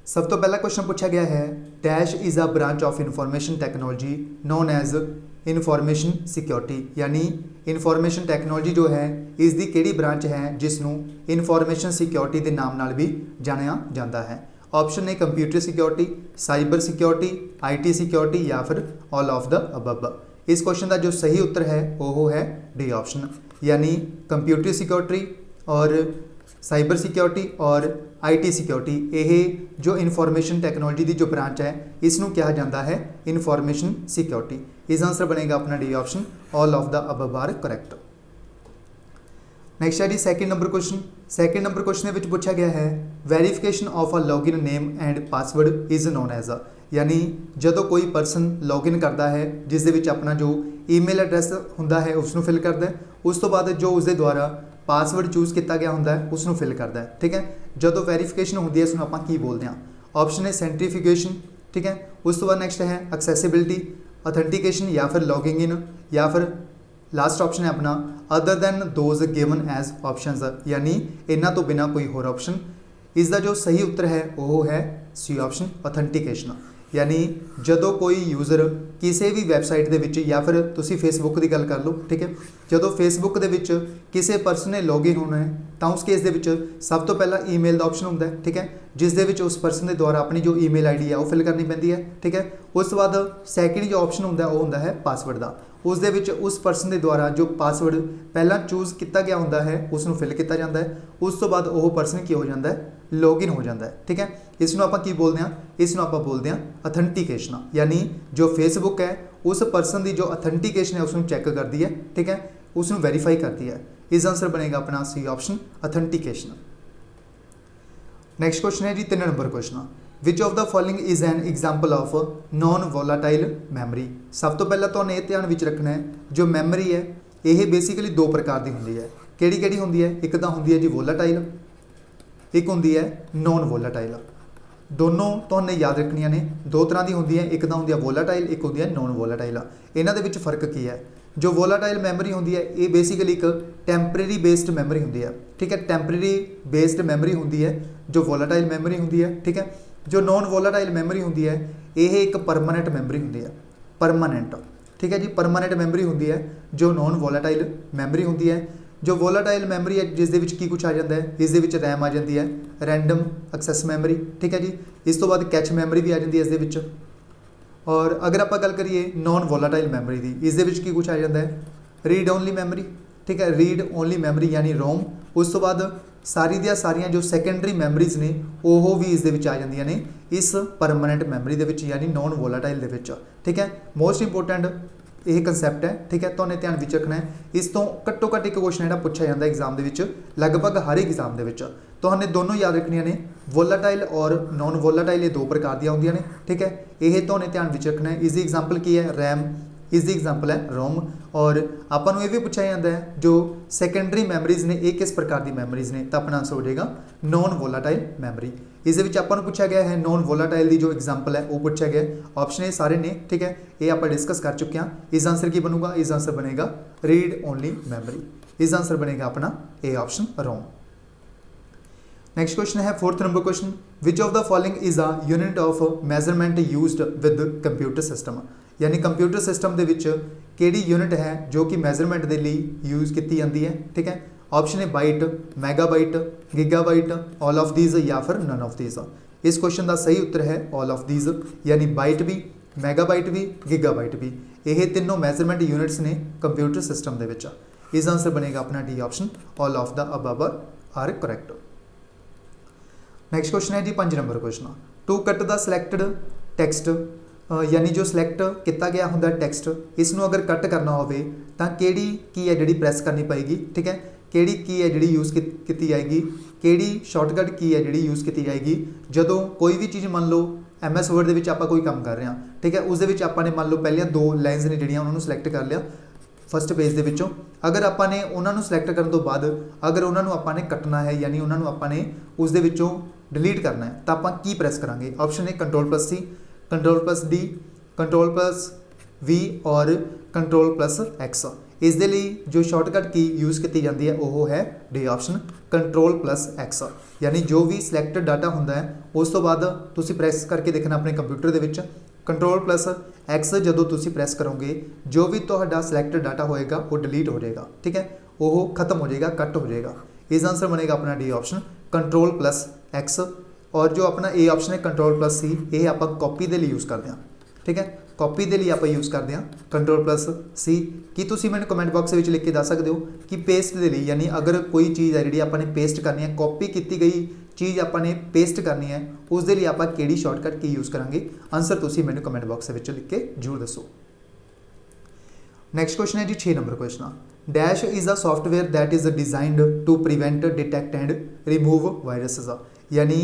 सब तो पहला क्वेश्चन पूछा गया है, dash is a branch of information technology known as information security, यानी इनफॉर्मेशन टेक्नोलॉजी जो है इसकी किहड़ी ब्रांच है जिसनों इनफॉर्मेशन सिक्योरिटी के नाम नाल भी जानिया जाता है। ऑप्शन ने computer security, cyber security, IT security या फिर ऑल ऑफ द अबव। इस क्वेश्चन का जो सही उत्तर है वो है डी ऑप्शन, यानी कंप्यूटर सिक्योरिटी और साइबर सिक्योरिटी और IT सिक्योरिटी, ये जो इनफॉर्मेशन टैक्नोलॉजी की जो ब्रांच है इसनों कहा जाता है इनफॉर्मेशन सिक्योरिटी। इस आंसर बनेगा अपना D option, all of the above are correct. Next है जी second number question. Second number question में पूछा गया है, verification of a login name and password is known as a, यानी जो कोई परसन लॉगिन करता है जिस दे विच अपना जो ईमेल एड्रैस होंदा है उसनों फिल करता है, उस तो बाद जो उसके द्वारा पासवर्ड चूज़ किया गया होंदा है उसनों फिल करता है। ठीक है, जो वेरीफिकेशन होंदी है उसनों आपां की बोलते हैं। ऑप्शन है सेंट्रीफिकेशन, ठीक है, उस तो बाद नैक्सट है एक्सैसिबिलिटी, ऑथेंटिकेशन या फिर लॉगिंग इन, या फिर लास्ट ऑप्शन है अपना other than those given as options, यानी इन्हां तो बिना कोई होर ऑप्शन। इसका जो सही उत्तर है वो है सी ऑप्शन, ऑथेंटिकेशन, यानी जो कोई यूज़र किसी भी वैबसाइट के विच या फिर तुसी फेसबुक की गल कर लो, ठीक है, जो फेसबुक के विच किसी परसन ने लॉगिन होना है तो उस केस के सब तो पहला ईमेल का ऑप्शन होंदा है, ठीक है, जिस दे विच उस परसन के द्वारा अपनी जो ईमेल ID है वो फिल करनी पैंदी है। ठीक है, उस तो बाद सैकेंड जो ऑप्शन होंदा है वो होंदा है पासवर्ड का, उस दे विच उस परसन के द्वारा जो पासवर्ड पहला चूज़ किया गया होंदा है उसनों फिल किया जाता है, उस तो बाद वो परसन की हो जाता है लॉगिन हो जाता है। ठीक है, इसनों आपां की बोलते हैं, इसनों आपां बोलते हैं ऑथेंटिकेशन, यानी जो फेसबुक है उस परसन की जो ऑथेंटिकेशन है उसनों चैक करती है, ठीक है, उसनों वेरीफाई करती है। इस आंसर बनेगा अपना C option, authentication. Next question है जी 3 number question, which of the following is an example of non volatile memory. सब तो पहला तो ये ध्यान में रखना है जो मैमरी है ये बेसिकली 2 प्रकार की होंगी है। किहड़ी होंगी है, एक तो होंगी है जी वोलाटाइल, एक होंगी है नॉन वोलाटाइल। दोनों तो हमने याद रखनिया ने, 2 तरह की होंगी है, एक तो होंगी है वोलाटाइल, एक होंगी है नॉन वोलाटाइल। इन्हां दे विच फर्क की है, जो वोलाटाइल मैमरी होंगी है ये बेसिकली एक टैंपरेरी बेस्ड मैमरी होंगी है। ठीक है, टैंपरेरी बेस्ड मैमरी होंगी है जो वोलाटाइल मैमरी होंगी है। ठीक है, जो नॉन वोलाटाइल मैमरी होंगी है ये एक परमानेंट मैमरी होंगी है, परमानेंट। ठीक है जी, परमानेंट मैमरी होंगी है जो नॉन वोलाटाइल मैमरी होंगी है। जो वोलाटाइल मैमरी है जिस दे विच की कुछ आ जाता है, इस दे विच रैम आ जाती है, रैंडम एक्सैस मैमरी। ठीक है जी, इस तो बाद कैच मैमरी भी आ जाती है इस दे विच। और अगर आप गल करिए नॉन वोलाटाइल मैमरी की, इस दे विच की कुछ आ जाता है, रीड ओनली मैमरी। ठीक है, रीड ओनली मैमरी यानी रोम। उस तो बाद सारी दियां सारियां जो सैकेंडरी मैमरीज ने वो भी इस दे विच आ जांदियां ने इस परमानेंट मैमरी दे विच, यानी नॉन वोलाटाइल दे विच। ठीक है, मोस्ट इंपोर्टेंट यह कंसैप्ट है। ठीक है, तो उन्हें ध्यान में रखना है। इस तो घट्टो घट्ट एक क्वेश्चन जो पूछा जाता है एग्जाम के लगभग हर एक एग्जाम के, तो हमने दोनों याद रखनिया ने, वोलाटाइल और नॉन वोलाटाइल ये 2 प्रकार दी होंदियां ने। ठीक है, यह तो उन्हें ध्यान में रखना है। इसकी एग्जाम्पल की है रैम, इसकी एग्जाम्पल है रोम। और आपको ये भी पूछा जाता है जो सैकेंडरी मैमरीज ने ये किस प्रकार की मैमरीज ने, तो अपना आंसर हो जाएगा नॉन वोलाटाइल मैमरी। इस आपको पूछा गया है नॉन वोलाटाइल की जो एग्जाम्पल है वो पूछा गया, ऑप्शन ये सारे ने। ठीक है, ये आप डिस्कस कर चुके हैं। इस आंसर की बनूगा, इस आंसर बनेगा रीड ओनली मैमरी। इस आंसर बनेगा अपना A option ROM. Next question है 4th number question, which of the following is a unit of measurement used with computer system, यानी कंप्यूटर सिस्टम के विच केड़ी यूनिट है जो कि मेजरमेंट के लिए यूज़ की जाती है। ठीक है, ऑप्शन है byte, megabyte, gigabyte, all of these या फिर नन ऑफ दीज। इस क्वेश्चन का सही उत्तर है ऑल ऑफ दीज, यानी बाइट भी, मैगाबाइट भी, गीगाबाइट भी, ये तीनों मेजरमेंट यूनिट्स ने कंप्यूटर सिस्टम के विच। इस आंसर बनेगा अपना D option, all of the above are correct. Next question है जी 5 number question, to cut the selected text, यानी जो सिलेक्ट किया गया होंदा टैक्सट, इसनों अगर कट करना होवे तां केड़ी की है जिहड़ी प्रेस करनी पएगी। ठीक है, केड़ी की है जिहड़ी यूज़ की जाएगी, केड़ी शॉर्टकट की है जिहड़ी यूज़ की जाएगी जदों कोई भी चीज़ मान लो MS वर्ड दे विच आपां कोई काम कर रहे हैं। ठीक है, उस दे विच आपां ने मान लो पहलियां 2 लाइन्स ने जिहड़ियां उन्होंने सिलेक्ट कर लिया फस्ट पेज के विचों। अगर आपां ने उन्होंने सिलेक्ट करने तो बाद अगर उन्होंने आपां ने कटना है, यानी उन्होंने आपां ने उस दे विचों डिलीट करना है, तो आपां की प्रेस करांगे। ऑप्शन है Ctrl+C, Ctrl+D, Ctrl+V और Ctrl+X। इस दे लई जो शॉर्टकट की यूज़ की जाती है वो है डी ऑप्शन Ctrl+X। यानी जो भी सिलेक्टेड डाटा होंदा है उस तो बाद तुसी प्रेस करके देखना अपने कंप्यूटर दे विच Ctrl+X जदों तुसी प्रेस करोगे जो भी तुहाडा सिलेक्टेड डाटा होएगा वो डिलीट हो जाएगा, ठीक है, वो खत्म हो जाएगा, कट हो जाएगा। इस आंसर बनेगा अपना डी ऑप्शन Ctrl+X। और जो अपना ए ऑप्शन है Ctrl+C, ये आप कॉपी के लिए यूज़ करते हैं, ठीक है, कॉपी के लिए आप यूज़ करते हैं Ctrl+C। कि तुसी मैंने कमेंट बॉक्स में लिख के दस सकते हो कि पेस्ट के लिए, यानी अगर कोई चीज़ है जी आपने पेस्ट करनी है, कॉपी की गई चीज़ आपने पेस्ट करनी है, उस लिए आप किहड़ी शॉर्टकट की यूज़ करांगे। आंसर तुसी मैंने कमेंट बॉक्स में लिख के जरूर दसो। नैक्सट क्वेश्चन है जी 6 number question. Dash is a software that is designed to prevent detect and remove viruses. यानी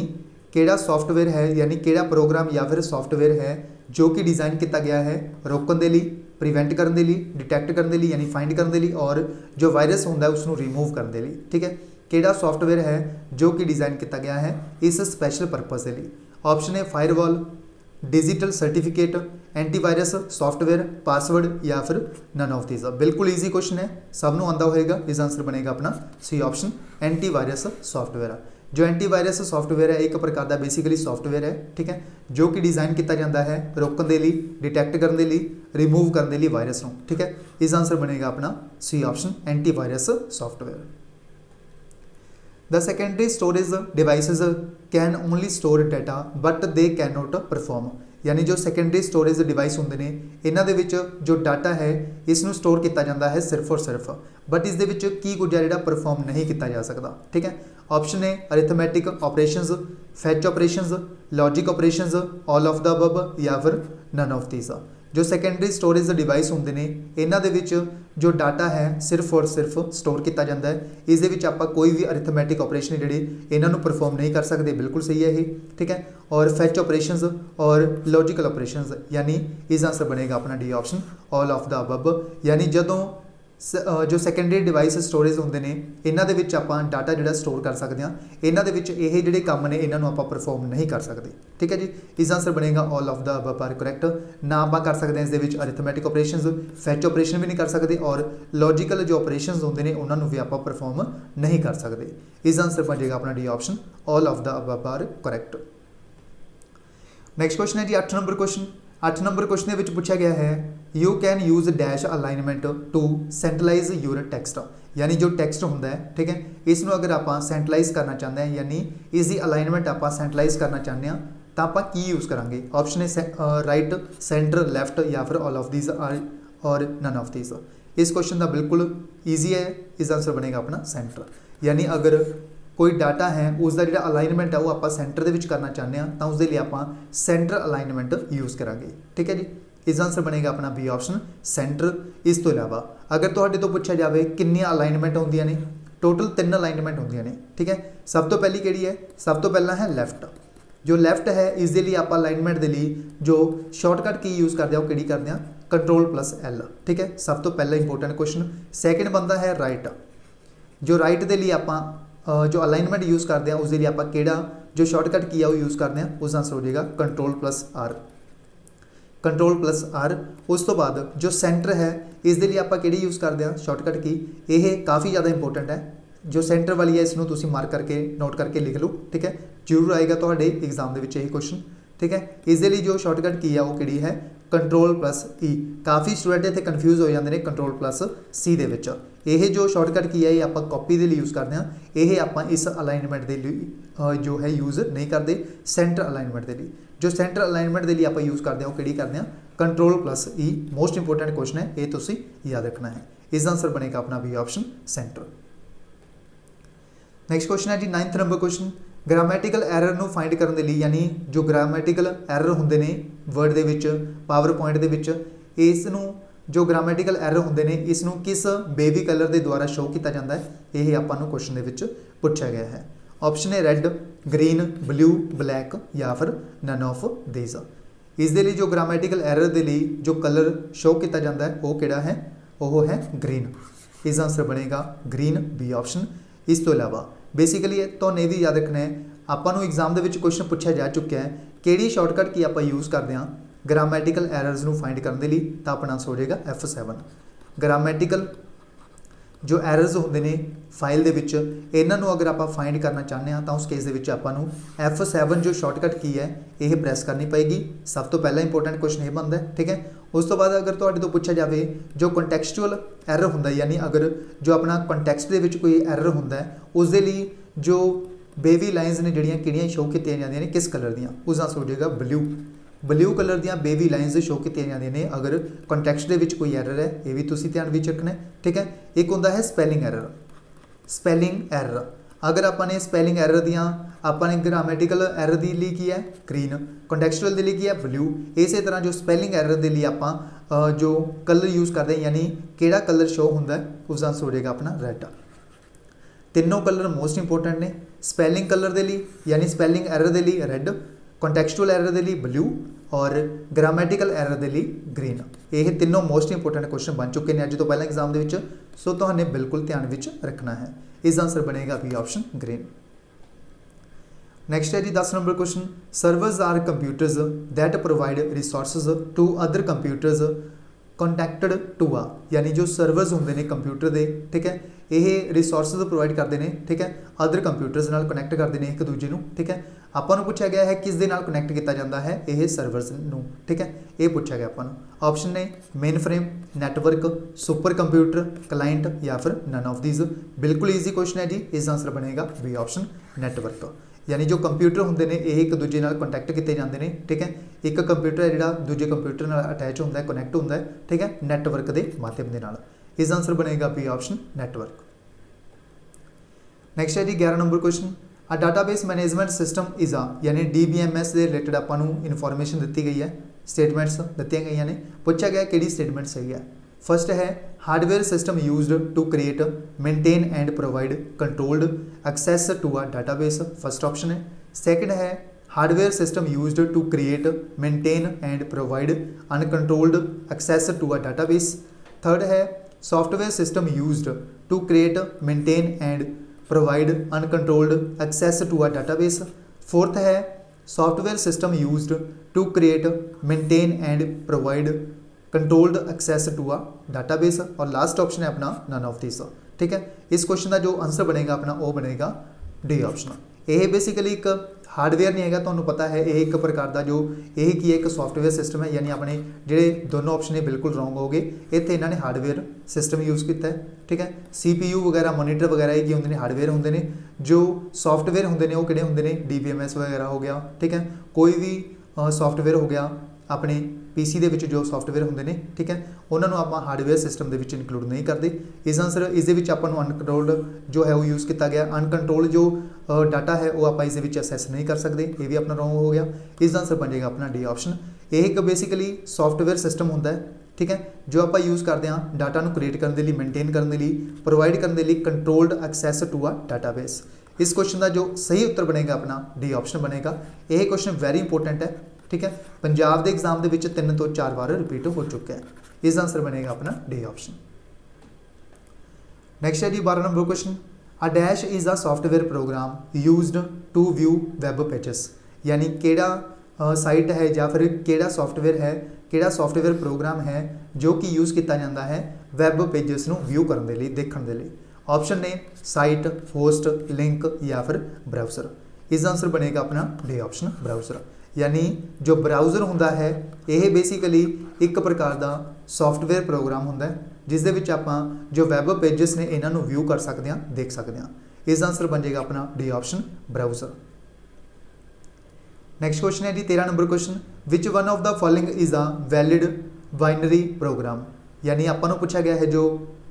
केड़ा सॉफ्टवेयर है, यानी केड़ा प्रोग्राम या फिर सॉफ्टवेयर है जो कि डिज़ाइन किया गया है रोकने के लिए, प्रिवेंट करने के लिए, डिटेक्ट करने के लिए यानी फाइंड करने के लिए, और जो वायरस होंदा है उसको रिमूव करने के लिए, ठीक है। केड़ा सॉफ्टवेयर है जो कि डिज़ाइन किया गया है इस स्पैशल परपज़ के लिए। ऑप्शन है firewall, digital certificate, antivirus software, password या फिर नन ऑफ दीज। बिल्कुल ईजी क्वेश्चन है, सबनों आंदा होएगा। इस आंसर बनेगा अपना सी ऑप्शन एंटीवायरस सॉफ्टवेयर। जो एंटीवायरस सॉफ्टवेयर है एक प्रकार का बेसिकली सॉफ्टवेयर है, ठीक है, जो कि डिज़ाइन किया जाता है रोकने के लिए, डिटेक्ट करने के लिए, रिमूव करने के लिए वायरस को, ठीक है। इस आंसर बनेगा अपना C option antivirus software. The secondary storage devices can only store data but they can not perform. यानी जो सेकेंडरी स्टोरेज डिवाइस होंगे ने इन्हां दे विच जो डाटा है इसनूं स्टोर किया जाता है सिर्फ और सिर्फ, बट इस दे विच की कुछ है जिहड़ा परफॉर्म नहीं किया जा सकता, ठीक है। ऑप्शन है arithmetic operations, fetch operations, logic operations, all of the above या फिर नन ऑफ दीज। जो सेकेंडरी स्टोरेज डिवाइस होंगे ने इन्हां दे विच जो डाटा है सिर्फ और सिर्फ स्टोर किया जाता है, इस दे विच आपां कोई भी अरिथमैटिक ऑपरेशन जिहड़े इन्हां नूं परफॉर्म नहीं कर सकते, बिल्कुल सही है ये, ठीक है। और फैच ऑपरेशंस और लॉजिकल ऑपरेशंस, यानी इस आंसर बनेगा अपना D option all of the above. यानी जदों जो सेकेंडरी डिवाइस स्टोरेज होंगे ने इन्हां दे विच आपां डाटा जिहड़ा स्टोर कर सकते हैं, इन्हां दे विच ये जिहड़े काम ने इन्हां नूं आपां परफॉर्म नहीं कर सकते, ठीक है जी। इस आंसर बनेगा all of the above are correct. ना आपां कर सकते हैं इस दे विच अरिथमैटिक ऑपरेशंस, फैच ऑपरेशन भी नहीं कर सकते, और लॉजिकल जो ऑपरेशंस होंगे ने उन्हां नूं भी आपां परफॉर्म नहीं कर सकते। इस आंसर बनेगा अपना D option all of the above are correct. Next question है जी 8 नंबर क्वेश्चन। 8 नंबर क्वेश्चन के पूछा गया है you can use dash alignment to centralize your text. यानी जो टैक्सट होंदा है, ठीक है, इसनूं अगर आप सेंट्रलाइज करना चाहते हैं, यानी इसकी अलाइनमेंट आप सेंट्रलाइज करना चाहते हैं, तो आप की यूज़ करांगे। ऑप्शन है राइट, सेंटर, लैफ्ट या फिर ऑल ऑफ दीज और नन ऑफ दीज। इस क्वेश्चन का बिल्कुल ईजी है, इस आंसर बनेगा अपना सेंटर। यानी अगर कोई डाटा है उसका जो अलाइनमेंट है वो आप सेंटर के करना चाहते हैं तो उसके लिए आप सेंटर अलाइनमेंट यूज़ करांगे, ठीक है जी। इस आंसर बनेगा अपना बी ऑप्शन सेंटर। इस तो इलावा अगर तुहाडे तो पूछा जाए कितनियां अलाइनमेंट होंदियां ने, टोटल 3 अलाइनमेंट होंदियां ने, ठीक है। सब तो पहली किहड़ी है, सब तो पहला है लैफ्ट। जो लैफ्ट है इसके लिए आप अलाइनमेंट के लिए जो शॉर्टकट की यूज़ करते हैं वो किहड़ी करते हैं Ctrl+L, ठीक है। सब तो पहला इंपोर्टेंट क्वेश्चन। सैकेंड बनता है राइट। जो राइट के लिए आप जो अलाइनमेंट यूज़ करते हैं उसके लिए आप केड़ा जो शॉर्टकट की है वो यूज़ करते हैं, उस आंसर हो जाएगा Ctrl+R। Ctrl+R। उस तो बाद जो सेंटर है इसके लिए आप केड़ी यूज़ करते हैं शॉर्टकट की, यह काफ़ी ज़्यादा इंपोर्टेंट है। जो सेंटर वाली है इसनूं तुसीं मार्क करके नोट करके लिख लो, ठीक है, जरूर आएगा तुहाडे एग्जाम के यही क्वेश्चन, ठीक है। इसके लिए जो शॉर्टकट की है वो किहड़ी है Ctrl+E। काफ़ी स्टूडेंट इत्थे कन्फ्यूज़ हो जाते हैं Ctrl+C दे विच। यह जो शॉर्टकट की है ये आप कॉपी के लिए यूज़ करते हैं, यह आप इस अलाइनमेंट के लिए जो है यूज़ नहीं करते, सेंटर अलाइनमेंट के लिए। जो सेंटर अलाइनमेंट के लिए आप यूज़ करते हैं वो किहड़ी करते हैं Ctrl+E। मोस्ट इंपोर्टेंट क्वेश्चन है, ये तुसीं याद रखना है। इस आंसर बनेगा अपना B option centre. Next question है जी 9th number question. Grammatical error नूं फाइंड करने के लिए, यानी जो ग्रामैटिकल एरर होंगे ने वर्ड दे विच, पावर पॉइंट दे विच, इसनूं जो ग्रामैटिकल एरर होंगे ने इसनूं किस बेबी कलर के द्वारा शो किया जाता है, यह आपां क्वेश्चन के पूछा गया है। ऑप्शन है रेड, ग्रीन, ब्लू, ब्लैक या फिर नन ऑफ दीज। इसके लिए जो ग्रामैटिकल एरर के लिए जो कलर शो किया जाता है वो किहड़ा है, वो है ग्रीन। इस आंसर बनेगा ग्रीन, बी ऑप्शन। इस तो इलावा बेसिकली तो ये भी याद रखना है, आपां नूं एग्जाम के क्वेश्चन पूछा जा चुका है किहड़ी शॉर्टकट की आप यूज़ करते हैं ग्रामैटिकल एरर्स नूं फाइंड करने के लिए, तो अपना आंसर हो जाएगा F7। ग्रामैटिकल जो एरर्स होंदे ने फाइल दे विच इन्हां नूं अगर आपां फाइंड करना चाहते हैं तो उस केस दे विच आपां नूं F7 जो शॉर्टकट की है ये प्रेस करनी पेगी। सब तो पहला इंपोर्टेंट क्वेश्चन ये बनता है, ठीक है। उस तो बाद अगर तुहाडे तो पूछा जाए जो कंटैक्सचुअल एरर हुंदा है, यानी अगर जो अपना कंटैक्सट दे विच कोई एरर हुंदा है उस दे लई जो बेबी लाइन्स ने जिहड़ियां किहड़ियां शो कीतियां जांदियां ने किस कलर दियां, उस आंसर हो जाएगा ब्लू कलर दियां बेबी लाइन्स शो कीतियां जांदियां ने अगर कंटैक्सट दे विच कोई एरर है। ये भी तुसीं ध्यान विच रखना है, ठीक है। एक हुंदा है स्पैलिंग एरर अगर आपने स्पैलिंग एरर दियां आपने ग्रामेटिकल एरर के लिए की है ग्रीन, कंटैक्सचुअल के लिए की है ब्लू। इस तरह जो स्पैलिंग एरर के लिए आप जो कलर यूज़ करते हैं यानी किहड़ा कलर शो होंदा है उस आंसर हो जाएगा अपना रेड। तीनों कलर मोस्ट इंपोर्टेंट ने, स्पैलिंग कलर के लिए यानी स्पैलिंग एरर के लिए रेड, कंटैक्सचुअल एरर के लिए ब्लू और ग्रामेटिकल एरर के लिए ग्रीन। ये तीनों मोस्ट इंपोर्टेंट क्वेश्चन बन चुके हैं अज तो पहले एग्जाम के। सो तुहाने बिल्कुल ध्यान विच रखना है। इस आंसर बनेगा बी ऑप्शन ग्रीन। नेक्स्ट है जी 10 number question, servers are computers that provide resources to other computers contacted to a, यानी जो सर्वर्स होंगे ने कंप्यूटर के, ठीक है, ये रिसोर्सिस प्रोवाइड करते हैं, ठीक है, अदर कंप्यूटर्स नाल कनैक्ट करते हैं एक दूजे को, ठीक है। आपां नूं पूछा गया है किस दे नाल कनैक्ट किया जाता है ये सर्वर्स नूं, ठीक है, ये पूछा गया आपां नूं। ऑप्शन ने main frame, network, super computer, client या फिर नन ऑफ दीज। बिल्कुल ईजी क्वेश्चन है जी, इस आंसर बनेगा बी ऑप्शन नैटवर्क। यानी जो कंप्यूटर होंगे ने ये एक दूजे नाल कॉन्टैक्ट किए जाते हैं, ठीक है। एक कंप्यूटर है जिहड़ा दूजे कंप्यूटर नाल अटैच होंदा है, कनैक्ट होंदा है, ठीक है, नैटवर्क के माध्यम के नाल। इस आंसर बनेगा बी ऑप्शन नैटवर्क। नैक्सट है जी 11 number question, a database management system is a, यानी DBMS के रिलेटेड आपां नूं इन्फॉर्मेशन दी गई है, स्टेटमेंट्स दी गई ने। पूछा गया कि स्टेटमेंट सही है। फर्स्ट है hardware system used to create, maintain and provide controlled access to a database, first option है। सेकंड है hardware system used to create, maintain and provide uncontrolled access to a database. Third है software system used to create, maintain and provide uncontrolled access to a database. Fourth है software system used to create, maintain and provide controlled access to a database. और last option है अपना none of this, ठीक है। इस question का जो answer बनेगा अपना वो बनेगा डी ऑप्शन। यह बेसिकली एक हार्डवेयर नहीं है, तुहानूं पता है ये एक प्रकार का जो यही की है एक सॉफ्टवेयर सिस्टम है, यानी अपने जोड़े दोनों ऑप्शन है बिल्कुल रॉन्ग हो गए। इतने इन्होंने हार्डवेयर सिस्टम यूज़ किया है, ठीक है। CPU वगैरह, मोनीटर वगैरह ये होंगे ने हार्डवेयर होंगे ने। जो सॉफ्टवेयर होंगे ने वो किहड़े होंगे ने, DBMS वगैरह हो गया, ठीक है। कोई भी सॉफ्टवेयर हो गया अपने PC दे विच जो सॉफ्टवेयर होंगे ने, ठीक है, उन्होंने आप हार्डवेयर सिस्टम के विच इंक्लूड नहीं करते। इस आंसर इस आपको अनकंट्रोल्ड जो है वो यूज़ किया गया, अनकंट्रोल्ड जो डाटा है वो आप इस असैस नहीं कर सकते, ये भी अपना रॉन्ग हो गया। इस आंसर बन जाएगा अपना डी ऑप्शन। ये एक बेसिकली सॉफ्टवेयर सिस्टम होंदा है, ठीक है, जो आप यूज़ करते हैं डाटा को क्रिएट करने के लिए, मेनटेन करने के लिए, प्रोवाइड करने के लिए controlled access to a database. इस क्वेश्चन का जो सही उत्तर बनेगा अपना डी ऑप्शन बनेगा। यह क्वेश्चन वेरी इंपोर्टेंट है, ठीक है, पंजाब के एग्जाम के 3 तो 4 बार रिपीट हो चुका है। इस आंसर बनेगा अपना डी ऑप्शन। नेक्स्ट है जी 12 number question, a dash is a software program used to view web pages, यानी केड़ा साइट है या फिर केड़ा सॉफ्टवेयर है, केड़ा सॉफ्टवेयर प्रोग्राम है जो कि यूज़ किया जाता है वैब पेजेस को व्यू करने के लिए, देखने के लिए। ऑप्शन ने साइट, होस्ट, लिंक या फिर ब्राउज़र। इस आंसर बनेगा अपना डी ऑप्शन ब्राउज़र। यानी जो ब्राउज़र होंदा है यह बेसिकली एक प्रकार का सॉफ्टवेयर प्रोग्राम होंदा है जिस दे विच आपां जो वैब पेजेस ने इन्हां नूं व्यू कर सकते हैं, देख सकते हैं। इस आंसर बन जाएगा अपना D option browser. Next question है जी 13 number question, which one of the following is a valid binary program, यानी आपां नूं पूछा गया है जो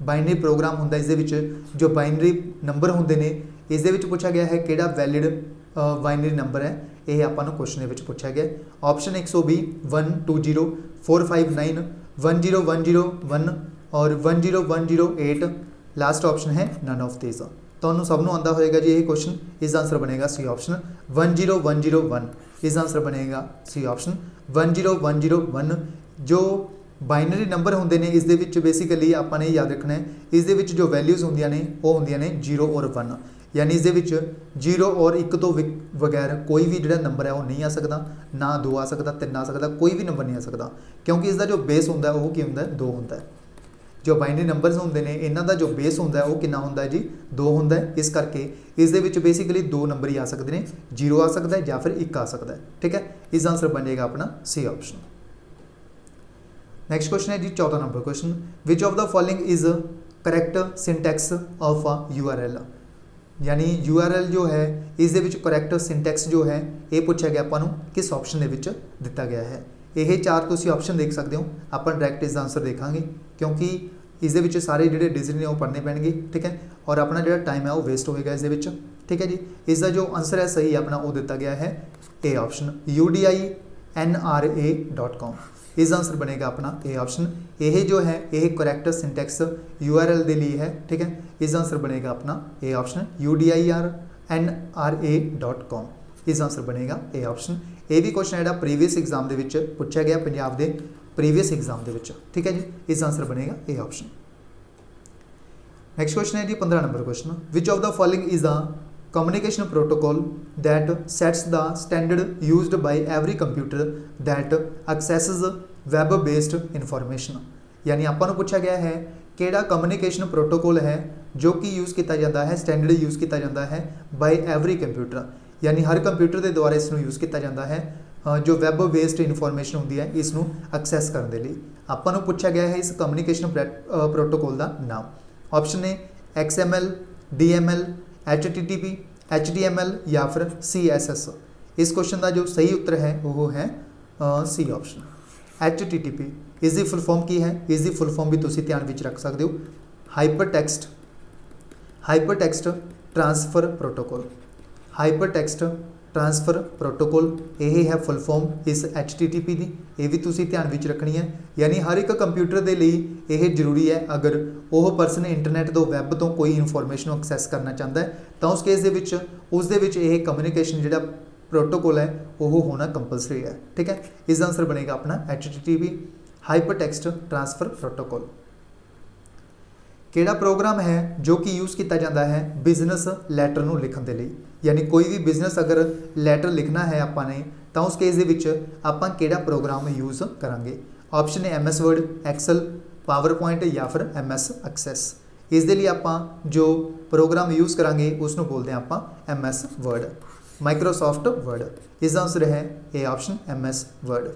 बाइनरी प्रोग्राम होंदा इस दे विच जो बाइनरी नंबर होंदे ने, इस दे विच पूछा गया है किहड़ा वैलिड बाइनरी नंबर है, यह आपां नूं क्वेश्चन विच पूछा गया। ऑप्शन 120, 120, 459, 10101 और 10108। लास्ट ऑप्शन है नन ऑफ दिस। तो सब नूं आंदा होएगा जी यही क्वेश्चन। इस आंसर बनेगा सी ऑप्शन 10101। इस आंसर बनेगा सी ऑप्शन 10101। जो बाइनरी नंबर होंगे ने इस दे विच बेसिकली आपने याद रखना है, इस दे विच जो वैल्यूज़ होंदियां ने वो होंदियां ने 0 और 1, यानी इस दे विच 0 और 1 तो बगैर कोई भी जिहड़ा नंबर है वो नहीं आ सकता, ना 2 आ सकता, 3 आ सकता, कोई भी नंबर नहीं आ सकता, क्योंकि इसका जो बेस होंदा है वो की होंदा है 2 होंदा है। जो बाइनरी नंबर्स होंगे ने इन्हां दा जो बेस होंदा है वो कितना होंदा है जी 2 होंदा है। इस करके इस दे विच बेसिकली 2 नंबर ही आ सकते हैं, 0 आ सकता है या फिर 1 आ सकता है। ठीक है, इसका आंसर बनेगा अपना सी ऑप्शन। नेक्स्ट क्वेश्चन है जी 14 number question, which of the following is correct syntax of a URL। यानी URL जो है इस दे विच करैक्ट सिंटैक्स जो है ये पूछा गया आपां नूं किस ऑप्शन दे विच दिता गया है। ये 4 तुसीं ऑप्शन देख सकते हो, आपां डायरैक्ट इसका आंसर देखांगे क्योंकि इस दे विच सारे जिहड़े डिजिट ने वो पढ़ने पैणगे। ठीक है, और अपना जिहड़ा टाइम है वो वेस्ट होएगा इस दे विच। ठीक है जी, इसका जो आंसर है सही अपना वो दिता गया है ए ऑप्शन UDINRA.com। इसका आंसर बनेगा अपना ए ऑप्शन। ये जो है ये करैक्ट सिंटैक्स URL के लिए है। ठीक है, इसका आंसर बनेगा अपना ए ऑप्शन UDINRA.com। इसका आंसर बनेगा ए ऑप्शन। ये भी क्वेश्चन है प्रीवियस एग्जाम के विच पूछा गया, पंजाब के प्रीवियस एग्जाम के विच। ठीक है जी, इसका आंसर बनेगा ए ऑप्शन। नेक्स्ट क्वेश्चन है जी 15 number question, which of the following is the communication protocol that sets the standard used by every computer that accesses web based information। यानी आपां नूं पूछा गया है किहड़ा कम्युनिकेशन प्रोटोकॉल है जो कि यूज़ किया जाता है, स्टैंडर्ड यूज़ किया जाता है बाय एवरी कंप्यूटर, यानी हर कंप्यूटर के द्वारा इसनूं यूज़ किया जाता है जो वैब बेस्ड इन्फॉर्मेशन होंदी है इसनूं एक्सैस करने के लिए। आपां नूं पूछा गया है इस कम्युनिकेशन प्रोटोकॉल का नाम। Option A XML, DML, HTTP, HTML या फिर CSS। इस क्वेश्चन का जो सही उत्तर है वो है सी ऑप्शन HTTP। इसकी फुल फॉर्म की है, इसकी फुल फॉर्म भी तुसीं ध्यान विच रख सकते हो, hyper text transfer protocol. Hyper text transfer protocol यही है फुल फॉर्म इस HTTP की, ये भी तुसीं ध्यान विच रखनी है। यानी हर एक कंप्यूटर के लिए यह जरूरी है, अगर वह परसन इंटरनेट तो वैब तो कोई इन्फॉर्मेशन एक्सैस करना चाहता है तो उस केस उसदे विच यह कम्युनिकेशन जिहड़ा प्रोटोकॉल है वो होना कंपलसरी है। ठीक है, इसका आंसर बनेगा अपना HTTP hyper text transfer protocol. किहड़ा प्रोग्राम है जो कि यूज़ किया जाता है बिजनेस लैटर नूं लिखण दे लई। यानी कोई भी बिजनेस अगर लैटर लिखना है आपां ने तो उस केस दे विच आपां किहड़ा प्रोग्राम यूज़ करांगे। ऑप्शन है MS Word, Excel, PowerPoint या फिर MS एक्सेस। इस दे लिए आपां जो प्रोग्राम यूज़ करांगे उसनूं बोलते हैं आपां MS वर्ड, माइक्रोसॉफ्ट वर्ड। इसका आंसर है A option MS Word.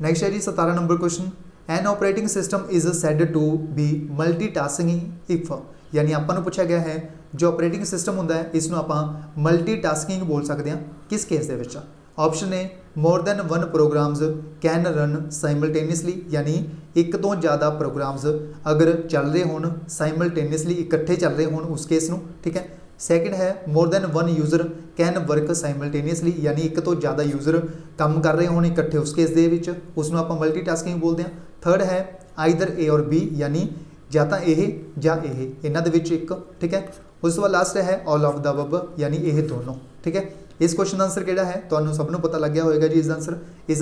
Next है जी 17 number question, an operating system is said to be multitasking if. यानी आपां नूं पूछा गया है जो ऑपरेटिंग सिस्टम होंदा है इसनूं आपां मल्टीटास्किंग बोल सकते हैं किस केस दे विच। Option A more than one programs can run simultaneously, यानी एक तो ज़्यादा प्रोग्राम्स अगर चल रहे होण साइमल्टेनियसली इकट्ठे चल रहे होण उस केस नूं। ठीक है, सैकेंड है मोर than one user can work simultaneously, यानी एक तो ज़्यादा यूज़र काम कर रहे होण इकट्ठे उस केस दे विच उसनूं आपां मल्टीटास्किंग बोलते हैं। थर्ड है आइदर ए और बी, यानी या तो यह या यह इन्हां दे विच एक। ठीक है, उस तो बाद लास्ट है ऑल ऑफ द अबव, यानी ये दोनों। ठीक है, इस क्वेश्चन का आंसर किहड़ा है तुहानूं सबनूं पता लग गया होगा जी। इसका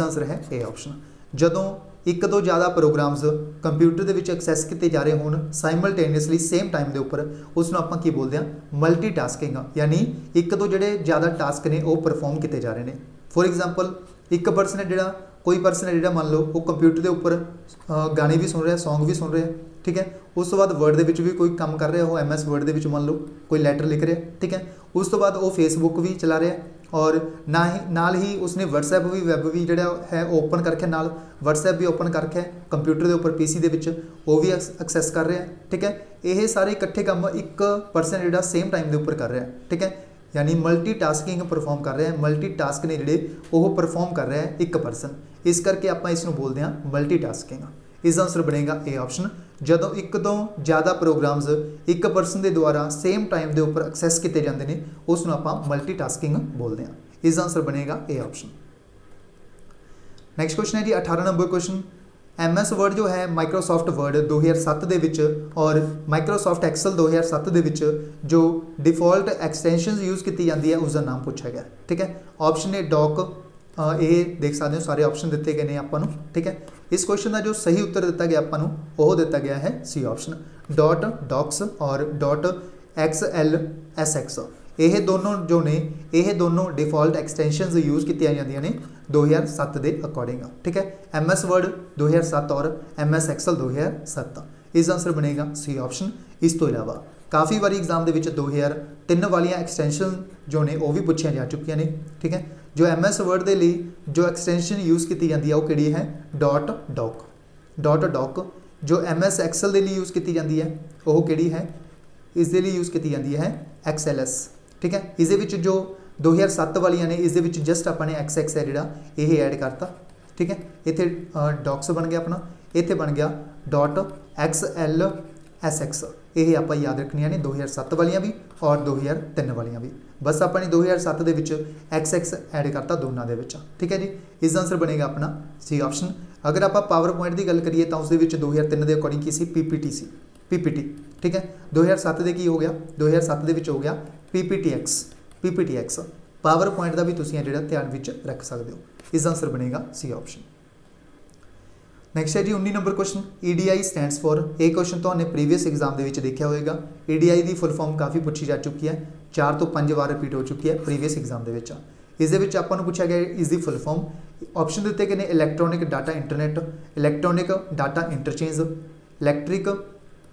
आंसर है ए ऑप्शन। जदों एक तो ज़्यादा प्रोग्राम्स कंप्यूटर के विच एक्सैस किए जा रहे होण साइमल्टेनियसली सेम टाइम के उपर उसनूं आपां की बोलते हैं मल्टीटास्किंग, यानी एक तो जिहड़े ज़्यादा टास्क ने वो परफॉर्म किए जा रहे हैं। फॉर एग्जाम्पल एक परसन है जिहड़ा कोई परसन है जिहड़ा मान लो वो कंप्यूटर के उपर गाने भी सुन रहा, सॉन्ग भी सुन रहा। ठीक है, उस तो बाद वर्ड के भी कोई काम कर रहा हो MS वर्ड के मान लो कोई लैटर लिख रहा। ठीक है, उस तो बाद वो फेसबुक भी चला रहा और नाल ही उसने WhatsApp भी वैब भी जो है ओपन करके नाल WhatsApp भी ओपन करके कंप्यूटर के उपर PC के विच वो भी एक्सैस कर रहा है। ठीक है, ये सारे इकट्ठे काम एक परसन जो सेम टाइम के उपर कर रहा है। ठीक है, यानी मल्टीटास्किंग परफॉर्म कर रहा है, मल्टीटास्क ने जिहड़े वो परफॉर्म कर रहा है एक परसन, इस करके आपां इसनूं बोलते हैं मल्टीटास्किंग। इसका आंसर बनेगा ए ऑप्शन। जदों एक तो ज़्यादा प्रोग्राम्स एक परसन के द्वारा सेम टाइम के उपर एक्सैस किए जाते हैं उसनूं आपां मल्टीटास्किंग बोलते हैं। इसका आंसर बनेगा ए ऑप्शन। नेक्स्ट क्वेश्चन है जी 18 नंबर क्वेश्चन, MS वर्ड जो है माइक्रोसॉफ्ट वर्ड 2007 दे विच और माइक्रोसॉफ्ट एक्सल 2007 दे विच जो डिफॉल्ट एक्सटेंशन यूज़ की जाती है उसका नाम पूछा गया। ठीक है, ऑप्शन ए डॉक, ये देख सकते हो सारे ऑप्शन दिए गए हैं आपां नूं। ठीक है, इस क्वेश्चन का जो सही उत्तर दिता गया आपां नूं वो दिता गया है सी ऑप्शन डॉट डॉक्स और डॉट XLSX। ਇਹ ਦੋਨੋਂ जो ने ਇਹ ਦੋਨੋਂ डिफॉल्ट एक्सटेंशनस यूज़ की ਜਾਂਦੀਆਂ ਨੇ 2007 ਦੇ अकॉर्डिंग। ठीक है, MS वर्ड 2007 और MS एक्सल 2007। इस आंसर बनेगा सी ऑप्शन। इस तो इलावा काफ़ी बारी एग्जाम के 2003 वालियां एक्सटेंशन जो ने वो भी पूछिया जा चुकी ने। ठीक है, जो MS वर्ड के लिए जो एक्सटेंशन यूज़ की जाती है वो किहड़ी है डॉट डॉक। डॉट डॉक जो MS एक्सल के लिए यूज़ की जाती है वो किहड़ी है, इस दे लिए यूज़ की जाती है XLS। ठीक है, इस जो 2007 वालियां ने इस जस्ट अपने XX है जोड़ा ये ऐड करता। ठीक है, इत्थे डॉक्स बन गया अपना, इत्थे बन गया डॉट XLSX। ये आप याद रखनिया ने 2007 वालियां भी और 2003 वालियां भी, बस अपनी 2007 के XX ऐड करता दोनों के। ठीक है जी, इस आंसर बनेगा अपना सी ऑप्शन। अगर आप पावर पॉइंट की गल करिए तो उस 2003 के अकॉर्डिंग की सी PPT सी PPT। ठीक है, 2007 के की हो गया 2007 के हो गया PPTX। पावर पॉइंट का भी तुसीं जिहड़ा ध्यान विच रख सकते हो। इस आंसर बनेगा सी ऑप्शन। नैक्सट है जी 19 number question. EDI stands for, एक क्वेश्चन तो हमने प्रीवियस एग्जाम के देखा होगा। EDI की फुल फॉर्म काफ़ी पूछी जा चुकी है, 4 तो 5 बार रिपीट हो चुकी है प्रीवियस एग्जाम के। इस आपको पूछा गया इसकी फुल फॉर्म। ऑप्शन दिते गए ने electronic data internet, electronic data interchange, electric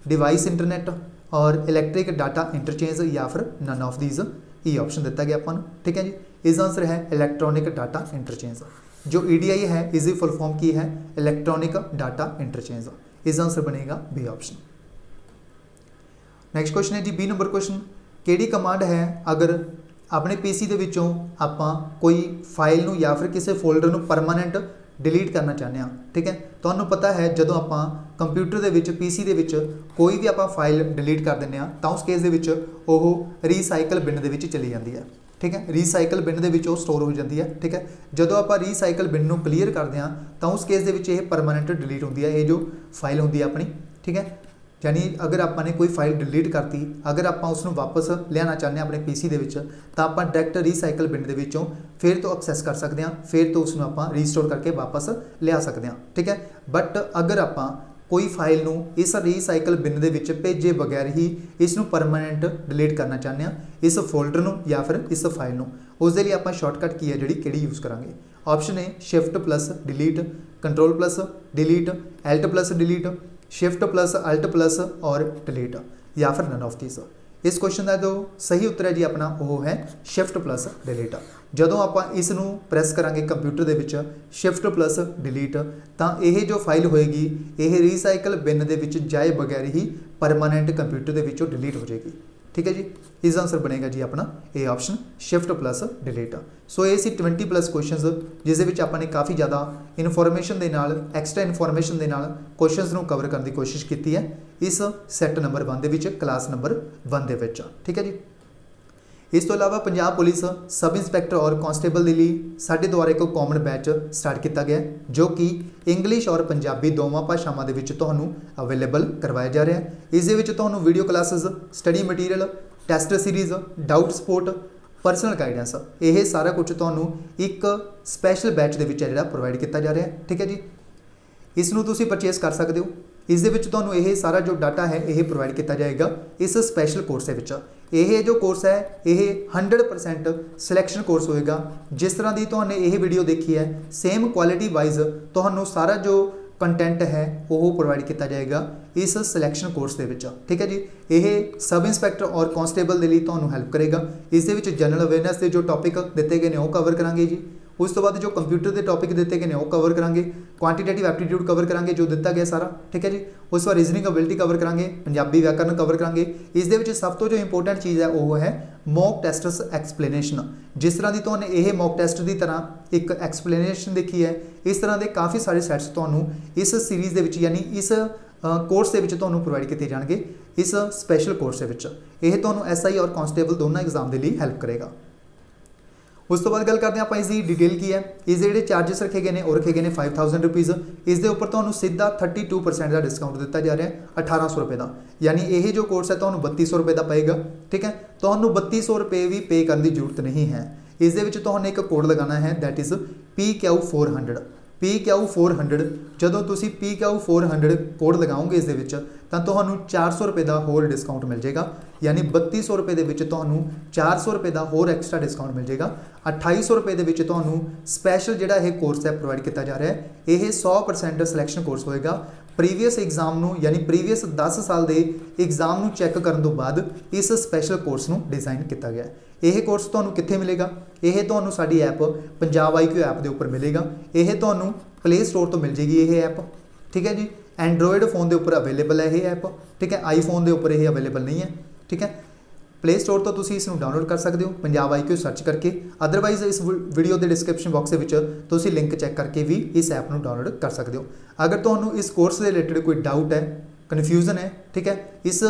device internet और इलैक्ट्रिक डाटा इंटरचेंज या फिर none of these. E option दिता गया अपन। ठीक है जी, इस आंसर है इलैक्ट्रॉनिक डाटा इंटरचेंज। जो EDI है इसकी फुल फॉर्म की है इलैक्ट्रॉनिक डाटा इंटरचेंज। इस आंसर बनेगा बी ऑप्शन। नैक्सट क्वेश्चन है जी 20 नंबर क्वेश्चन। केड़ी कमांड है अगर अपने PC के विचों आपां कोई फाइल नूं या फिर किसी फोल्डर नूं परमानेंट डिलीट करना चाहते हैं। ठीक है, तो पता है जदों आपां कंप्यूटर के विच PC के विच कोई भी आपां फाइल डिलीट कर दें तो उस केस के वो रीसाइकल बिन के विच चली जाती है। ठीक है, रीसाइकल बिन के विच स्टोर हो जाती है। ठीक है, जदों आप रीसाइकल बिन नूं क्लीयर करते हैं तो उस केस के परमानेंट डिलीट होती है ये जो फाइल होती है अपनी। ठीक है, यानी अगर आपने कोई फाइल डिलीट करती, अगर आप उसनूं वापस लियाना चाहते हैं अपने PC के विच तो आप डायरैक्ट रीसाइकल बिन के विचों फिर तो एक्सैस कर सकते हैं, फिर तो उसनूं आप रीस्टोर करके वापस लिया सकते हैं। ठीक है, बट अगर आप कोई फाइल नूं इस रीसाइकल बिन के विच भेजे बगैर ही इसनूं परमानेंट डिलीट करना चाहते हैं, इस फोल्डर नूं या फिर इस फाइल नूं, उस दे लई आपां शॉर्टकट की है जिहड़ी किहड़ी यूज़ करांगे। Option A shift plus delete, control plus delete, alt plus delete, shift plus alt plus और डिलीट, या फिर नन ऑफ दीज। इस क्वेश्चन का जो सही उत्तर है जी अपना वो है शिफ्ट प्लस डिलीट। जदों आप इसनूं प्रेस करांगे कंप्यूटर के विच शिफ्ट प्लस डिलीट तो यह जो फाइल होएगी यह रीसाइकल बिन के विच जाए बगैर ही परमानेंट कंप्यूटर के विचों डिलीट हो जाएगी। ठीक है जी, इस आंसर बनेगा जी अपना A option shift plus delete. So ये सी 20 प्लस क्वेश्चन जिस आपने काफ़ी ज़्यादा इनफॉर्मेशन के नाल एक्सट्रा इनफॉर्मेशन के नाल क्वेश्चनस नूं कवर करने की कोशिश की है इस सैट नंबर 1 के क्लास नंबर 1 के। ठीक है जी, इस तो इलावा पंजाब पुलिस सब इंस्पैक्टर और कांस्टेबल के लिए साढ़े द्वारा एक कॉमन बैच स्टार्ट किया गया जो कि इंग्लिश और पंजाबी दोवां भाषावां दे विच तुहानूं अवेलेबल करवाया जा रहा है। इस दे विच तुहानूं video classes, study material, test series, doubt support, personal guidance, यह सारा कुछ तुहानूं एक स्पैशल बैच दे विच जिहड़ा प्रोवाइड किया जा रहा है। ठीक है जी, इसनूं तुसीं परचेस कर सकते हो। इस दे विच तुहानूं यह सारा जो डाटा है यह प्रोवाइड किया जाएगा इस स्पैशल कोर्स के विच। यह जो कोर्स है यह 100% सिलैक्शन कोर्स होएगा। जिस तरह की तुहानूं यह वीडियो देखी है सेम क्वालिटी वाइज तुहानूं सारा जो कंटेंट है वो प्रोवाइड किया जाएगा इस सिलैक्शन कोर्स के विच। ठीक है जी, यह सब इंस्पैक्टर और कांस्टेबल के लिए तुहानूं हैल्प करेगा। इस दे विच जनरल अवेयरनेस के जो टॉपिक दिते गए हैं वो कवर करांगे जी। उस तो बाद जो कंप्यूटर के टॉपिक दिते गए हैं वो कवर करांगे, क्वांटिटेटिव एप्टीट्यूड कवर करांगे जो दिता गया सारा। ठीक है जी, उस बाद रीजनिंग एबिलिटी कवर करांगे, पंजाबी व्याकरण कवर करांगे। इस दे विच सब तो जो इंपोर्टेंट चीज़ है वो है मॉक टेस्ट्स एक्सप्लेनेशन। जिस तरह की तुहानूं यह मॉक टेस्ट की तरह एक एक्सप्लेनेशन देखी है इस तरह के काफ़ी सारे सैट्स तुहानूं इस सीरीज़ के यानी इस कोर्स के प्रोवाइड किए जाएंगे इस स्पैशल कोर्स के। यह तुहानूं SI और कांस्टेबल दोनों एग्जाम के लिए हैल्प करेगा। उस तो बाद गल करते हैं आप इसकी डिटेल की है। इस जो चार्जिस रखे गए हैं वो रखे गए हैं 5000 रुपीज़। इस उपर तो सीधा 32% का डिस्काउंट दिता जा रहा है 1800 रुपये का, यानी यह जो कोर्स है तो 3200 रुपये का पएगा। ठीक है, तो 3200 रुपये भी पे करने की जरूरत नहीं है। इस एक कोड लगाना है दैट इज़ PQ400। PQ400 जदों तुसी PQ400 कोड लगाओगे इस ਤਾਂ ਤੁਹਾਨੂੰ 400 ਰੁਪਏ ਦਾ ਹੋਰ ਡਿਸਕਾਊਂਟ ਮਿਲ ਜਾਏਗਾ। ਯਾਨੀ 3200 ਰੁਪਏ ਦੇ ਵਿੱਚ ਤੁਹਾਨੂੰ 400 ਰੁਪਏ ਦਾ ਹੋਰ ਐਕਸਟਰਾ ਡਿਸਕਾਊਂਟ ਮਿਲ ਜਾਏਗਾ। 2800 ਰੁਪਏ ਦੇ ਵਿੱਚ ਤੁਹਾਨੂੰ ਸਪੈਸ਼ਲ ਜਿਹੜਾ ਇਹ ਕੋਰਸ ਹੈ ਪ੍ਰੋਵਾਈਡ ਕੀਤਾ ਜਾ ਰਿਹਾ ਹੈ। ਇਹ 100% ਸਿਲੈਕਸ਼ਨ ਕੋਰਸ ਹੋਏਗਾ। ਪ੍ਰੀਵੀਅਸ ਐਗਜ਼ਾਮ ਨੂੰ ਯਾਨੀ ਪ੍ਰੀਵੀਅਸ 10 ਸਾਲ ਦੇ ਐਗਜ਼ਾਮ ਨੂੰ ਚੈੱਕ ਕਰਨ ਤੋਂ ਬਾਅਦ ਇਸ ਸਪੈਸ਼ਲ ਕੋਰਸ ਨੂੰ ਡਿਜ਼ਾਈਨ ਕੀਤਾ ਗਿਆ ਹੈ। ਇਹ ਕੋਰਸ ਤੁਹਾਨੂੰ ਕਿੱਥੇ ਮਿਲੇਗਾ? ਇਹ ਤੁਹਾਨੂੰ ਸਾਡੀ ਐਪ ਪੰਜਾਬ IQ ਐਪ ਦੇ ਉੱਪਰ ਮਿਲੇਗਾ। ਇਹ ਤੁਹਾਨੂੰ ਪਲੇ ਸਟੋਰ ਤੋਂ ਮਿਲ ਜੇਗੀ ਇਹ ਐਪ, ਠੀਕ ਹੈ ਜੀ। ਐਂਡਰੋਇਡ ਫੋਨ ਦੇ ਉੱਪਰ ਅਵੇਲੇਬਲ ਹੈ ਇਹ ਐਪ, ਠੀਕ ਹੈ। ਆਈਫੋਨ ਦੇ ਉੱਪਰ ਇਹ ਅਵੇਲੇਬਲ ਨਹੀਂ ਹੈ, ਠੀਕ ਹੈ। ਪਲੇ ਸਟੋਰ ਤੋਂ ਤੁਸੀਂ ਇਸ ਨੂੰ ਡਾਊਨਲੋਡ ਕਰ ਸਕਦੇ ਹੋ ਪੰਜਾਬ IQ ਸਰਚ ਕਰਕੇ। ਅਦਰਵਾਈਜ਼ ਇਸ ਵੀਡੀਓ ਦੇ ਡਿਸਕ੍ਰਿਪਸ਼ਨ ਬਾਕਸ ਦੇ ਵਿੱਚ ਤੁਸੀਂ ਲਿੰਕ ਚੈੱਕ ਕਰਕੇ ਵੀ ਇਸ ਐਪ ਨੂੰ ਡਾਊਨਲੋਡ ਕਰ ਸਕਦੇ ਹੋ। ਅਗਰ ਤੁਹਾਨੂੰ ਇਸ ਕੋਰਸ ਦੇ ਰਿਲੇਟਡ ਕੋਈ ਡਾਊਟ ਹੈ, ਕਨਫਿਊਜ਼ਨ ਹੈ, ਠੀਕ ਹੈ, ਇਸ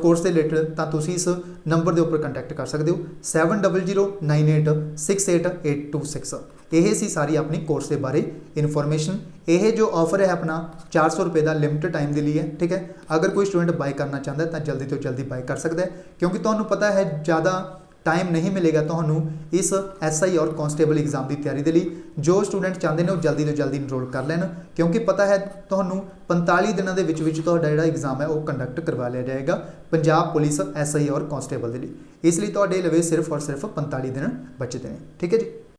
ਕੋਰਸ ਦੇ ਰਿਲੇਟਡ, ਤਾਂ ਤੁਸੀਂ ਇਸ ਨੰਬਰ ਦੇ ਉੱਪਰ ਕੰਟੈਕਟ ਕਰ ਸਕਦੇ ਹੋ 7009868826। ਇਹ ਸੀ ਸਾਰੀ ਆਪਣੀ ਕੋਰਸ ਦੇ ਬਾਰੇ ਇਨਫੋਰਮੇਸ਼ਨ। ਇਹ ਜੋ ਆਫਰ ਹੈ ਆਪਣਾ 400 ਰੁਪਏ ਦਾ ਲਿਮਿਟਡ ਟਾਈਮ ਦੇ ਲਈ ਹੈ, ਠੀਕ ਹੈ। ਅਗਰ ਕੋਈ ਸਟੂਡੈਂਟ ਬਾਈ ਕਰਨਾ ਚਾਹੁੰਦਾ ਤਾਂ ਜਲਦੀ ਤੋਂ ਜਲਦੀ ਬਾਈ ਕਰ ਸਕਦਾ ਹੈ, ਕਿਉਂਕਿ ਤੁਹਾਨੂੰ ਪਤਾ ਹੈ ਜ਼ਿਆਦਾ टाइम नहीं मिलेगा ਤੁਹਾਨੂੰ इस SI और कॉन्स्टेबल एग्जाम की तैयारी के लिए। जो स्टूडेंट चाहते हैं वो जल्दी तो जल्दी इनरोल कर लैन, क्योंकि पता है ਤੁਹਾਨੂੰ 45 ਦਿਨਾਂ ਦੇ ਵਿੱਚ ਤੁਹਾਡਾ ਜਿਹੜਾ एग्जाम है वो कंडक्ट करवा लिया जाएगा पंजाब पुलिस SI और कॉन्स्टेबल के लिए। इसलिए ਤੁਹਾਡੇ ਲਵੇ सिर्फ और सिर्फ 45 दिन बचते हैं, ठीक है जी।